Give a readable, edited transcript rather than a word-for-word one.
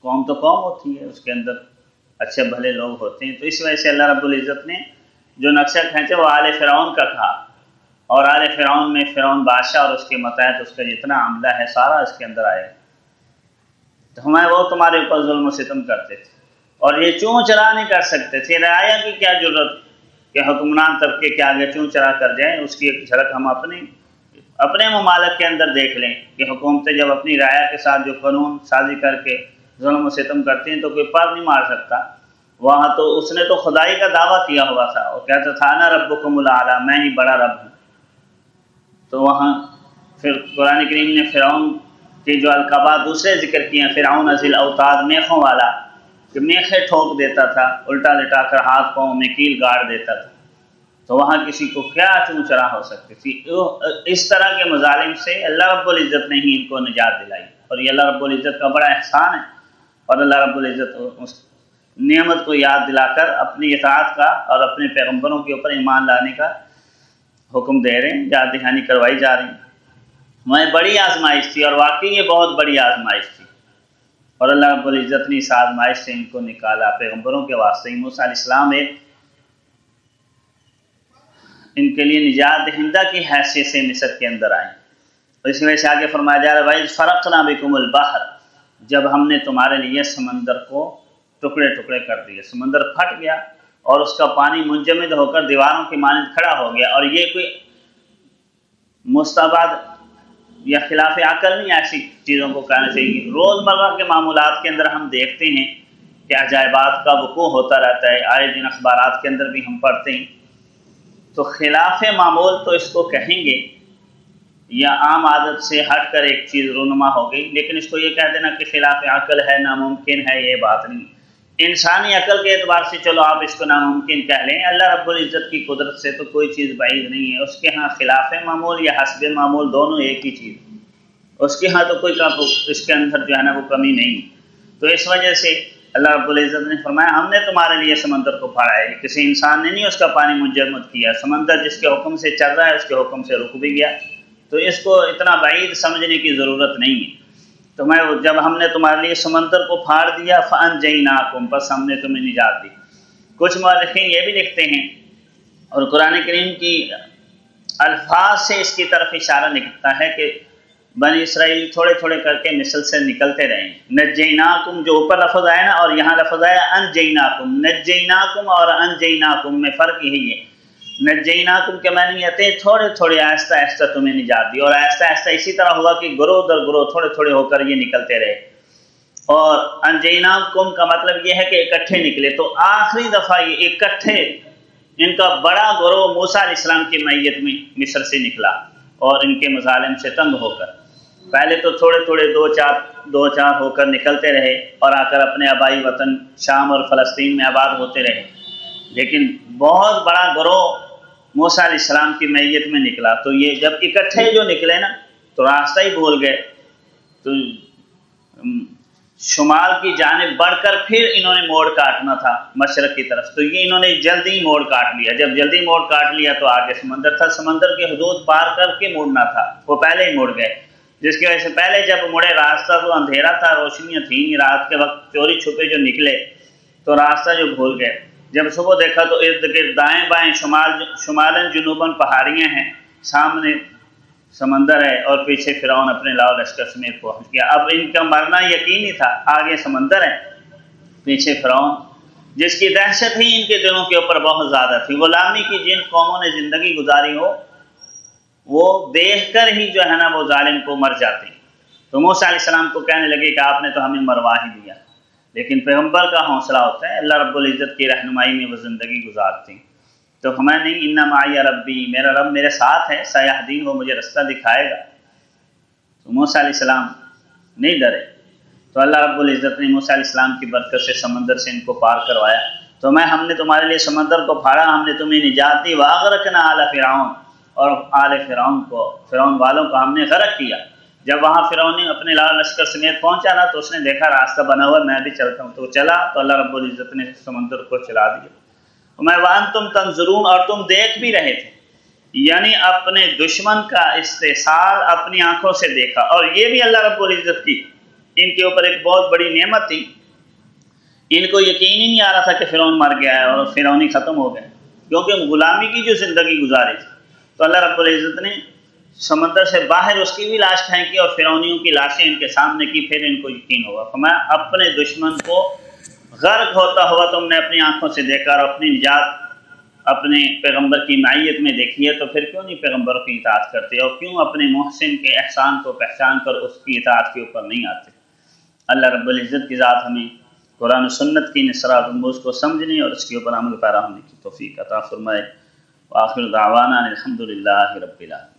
قوم تو قوم ہوتی ہے، اس کے اندر اچھے بھلے لوگ ہوتے ہیں، تو اس وجہ سے اللہ رب العزت نے جو نقشہ کھینچا وہ آل فرعون کا تھا، اور آل فرعون میں فرعون بادشاہ اور اس کے متحد اس کا جتنا عملہ ہے سارا اس کے اندر آئے، تو ہمیں وہ تمہارے اوپر ظلم و ستم کرتے تھے، اور یہ چوں چرا نہیں کر سکتے تھے، رعایا کی کیا ضرورت کہ حکمران طبقے کے آگے چوں چرا کر جائیں، اس کی ایک جھلک ہم اپنے ممالک کے اندر دیکھ لیں کہ حکومتیں جب اپنی رعایا کے ساتھ جو قانون سازی کر کے ظلم و ستم کرتی ہیں تو کوئی پر نہیں مار سکتا، وہاں تو اس نے تو خدائی کا دعویٰ کیا ہوا تھا، وہ کہتا تھا انا ربکم الاعلی، میں ہی بڑا رب ہوں، تو وہاں پھر قرآن کریم نے فرعون کی جو القابات دوسرے ذکر کیے ہیں، فرعون ذی الاوتاد، میخوں والا، کہ میخیں ٹھوک دیتا تھا، الٹا لٹا کر ہاتھ پاؤں میں کیل گاڑ دیتا تھا، تو وہاں کسی کو کیا چوں چرا ہو سکتی تھی؟ اس طرح کے مظالم سے اللہ رب العزت نے ہی ان کو نجات دلائی، اور یہ اللہ رب العزت کا بڑا احسان ہے، اور اللہ رب العزت اس نعمت کو یاد دلا کر اپنی اطاعت کا اور اپنے پیغمبروں کے اوپر ایمان لانے کا حکم دے رہے ہیں، یاد دہانی کروائی جا رہی ہیں۔ ہمیں بڑی آزمائش تھی، اور واقعی یہ بہت بڑی آزمائش تھی، اور اللہ رب العزت نے اس آزمائش سے ان کو نکالا پیغمبروں کے واسطے۔ موسیٰ علیہ السلام ایک ان کے لیے نجات دہندہ کی حیثیت سے مصر کے اندر آئے، اور اس وجہ سے آگے فرمایا جا رہا ہے وَإِذْ فَرَقْنَا بِكُمُ الْبَحْرَ، جب ہم نے تمہارے لیے سمندر کو ٹکڑے ٹکڑے کر دیے، سمندر پھٹ گیا اور اس کا پانی منجمد ہو کر دیواروں کی مانند کھڑا ہو گیا، اور یہ کوئی مستبد یا خلاف عقل نہیں، ایسی چیزوں کو کہنا چاہیے۔ روزمرہ کے معمولات کے اندر ہم دیکھتے ہیں کہ عجائبات کا وقوع ہوتا رہتا ہے، آئے دن اخبارات کے اندر بھی ہم پڑھتے ہیں، تو خلاف معمول تو اس کو کہیں گے، یا عام عادت سے ہٹ کر ایک چیز رونما ہو گئی، لیکن اس کو یہ کہہ دینا کہ خلاف عقل ہے، ناممکن ہے، یہ بات نہیں۔ انسانی عقل کے اعتبار سے چلو آپ اس کو ناممکن کہہ لیں، اللہ رب العزت کی قدرت سے تو کوئی چیز بعید نہیں ہے، اس کے ہاں خلاف معمول یا حسب معمول دونوں ایک ہی چیز، اس کے ہاں تو کوئی اس کے اندر جو ہے نا وہ کمی نہیں، تو اس وجہ سے اللہ رب العزت نے فرمایا ہم نے تمہارے لیے سمندر کو پھاڑا ہے، کسی انسان نے نہیں اس کا پانی منجمد کیا، سمندر جس کے حکم سے چل رہا ہے اس کے حکم سے رک بھی گیا، تو اس کو اتنا بعید سمجھنے کی ضرورت نہیں ہے۔ تو جب ہم نے تمہارے لیے سمندر کو پھاڑ دیا فَأَنْجَيْنَاكُمْ، بس ہم نے تمہیں نجات دی۔ کچھ مؤرخین یہ بھی لکھتے ہیں، اور قرآن کریم کی الفاظ سے اس کی طرف اشارہ نکلتا ہے کہ بنی اسرائیل تھوڑے تھوڑے کر کے مصر سے نکلتے رہے، نجیناکم جو اوپر لفظ آیا نا، اور یہاں لفظ آیا انجیناکم، نجیناکم اور انجیناکم میں فرق یہی ہے، نجیناکم کے معنی یہ تھے تھوڑے تھوڑے آہستہ آہستہ تمہیں نجات دی، اور آہستہ آہستہ اسی طرح ہوا کہ گروہ در گروہ تھوڑے تھوڑے ہو کر یہ نکلتے رہے، اور انجیناکم کا مطلب یہ ہے کہ اکٹھے نکلے، تو آخری دفعہ یہ اکٹھے ان کا بڑا گروہ موسیٰ علیہ السلام کی معیت میں مصر سے نکلا، اور ان کے مظالم سے تنگ ہو کر، پہلے تو تھوڑے تھوڑے دو چار ہو کر نکلتے رہے، اور آ کر اپنے آبائی وطن شام اور فلسطین میں آباد ہوتے رہے، لیکن بہت بڑا گروہ موسیٰ علیہ السلام کی معیت میں نکلا، تو یہ جب اکٹھے جو نکلے نا تو راستہ ہی بھول گئے، تو شمال کی جانب بڑھ کر پھر انہوں نے موڑ کاٹنا تھا مشرق کی طرف، تو یہ انہوں نے جلدی موڑ کاٹ لیا، جب جلدی موڑ کاٹ لیا تو آگے سمندر تھا، سمندر کی حدود پار کر کے موڑنا تھا، وہ پہلے ہی مڑ گئے، جس کی وجہ سے پہلے جب مڑے راستہ تو اندھیرا تھا، روشنیاں تھیں نہیں، رات کے وقت چوری چھپے جو نکلے تو راستہ جو بھول گئے، جب صبح دیکھا تو ارد گرد دائیں بائیں شمالاً جنوباً پہاڑیاں ہیں، سامنے سمندر ہے، اور پیچھے فرعون اپنے لاؤ لشکر سمیت پہنچ گیا، اب ان کا مرنا یقینی تھا، آگے سمندر ہے پیچھے فرعون، جس کی دہشت ہی ان کے دلوں کے اوپر بہت زیادہ تھی، غلامی کی جن قوموں نے زندگی گزاری ہو وہ دیکھ کر ہی جو ہے نا وہ ظالم کو مر جاتے ہیں، تو موسیٰ علیہ السلام کو کہنے لگے کہ آپ نے تو ہمیں مروا ہی دیا، لیکن پیغمبر کا حوصلہ ہوتا ہے، اللہ رب العزت کی رہنمائی میں وہ زندگی گزارتے ہیں، تو ہمیں نہیں ان معی ربی، میرا رب میرے ساتھ ہے، سیہدین، وہ مجھے رستہ دکھائے گا، تو موسیٰ علیہ السلام نہیں ڈرے، تو اللہ رب العزت نے موسیٰ علیہ السلام کی برکت سے سمندر سے ان کو پار کروایا، تو ہم نے تمہارے لیے سمندر کو پھاڑا، ہم نے تمہیں نجات دی، وَأَغْرَقْنَا آلَ فِرْعَوْنَ، اور آل فرعون والوں کو ہم نے غرق کیا، جب وہاں فرعون نے اپنے لاؤ لشکر سمیت پہنچا نا تو اس نے دیکھا راستہ بنا ہوا میں بھی چلتا ہوں، تو چلا تو اللہ رب العزت نے سمندر کو چلا دیا، وَأَنْتُمْ تَنْظُرُونَ، اور تم دیکھ بھی رہے تھے، یعنی اپنے دشمن کا استحصال اپنی آنکھوں سے دیکھا، اور یہ بھی اللہ رب العزت کی ان کے اوپر ایک بہت بڑی نعمت تھی، ان کو یقین ہی نہیں آ رہا تھا کہ فرعون مر گیا ہے اور فرعون ہی ختم ہو گئے، کیونکہ غلامی کی جو زندگی گزاری تھی۔ تو اللہ رب العزت نے سمندر سے باہر اس کی بھی لاش پھینکی اور فرعونیوں کی لاشیں ان کے سامنے کی، پھر ان کو یقین ہوا۔ فرمایا اپنے دشمن کو غرق ہوتا ہوا تم نے اپنی آنکھوں سے دیکھا اور اپنی نجات اپنے پیغمبر کی معیت میں دیکھی ہے، تو پھر کیوں نہیں پیغمبر کی اطاعت کرتے اور کیوں اپنے محسن کے احسان کو پہچان کر اس کی اطاعت کے اوپر نہیں آتے۔ اللہ رب العزت کی ذات ہمیں قرآن و سنت کی نصرات امروز کو سمجھنے اور اس کے اوپر عمل پیرا ہونے کی توفیق عطا فرمائے۔ وآخر دعوانا الحمد للہ رب العالمین۔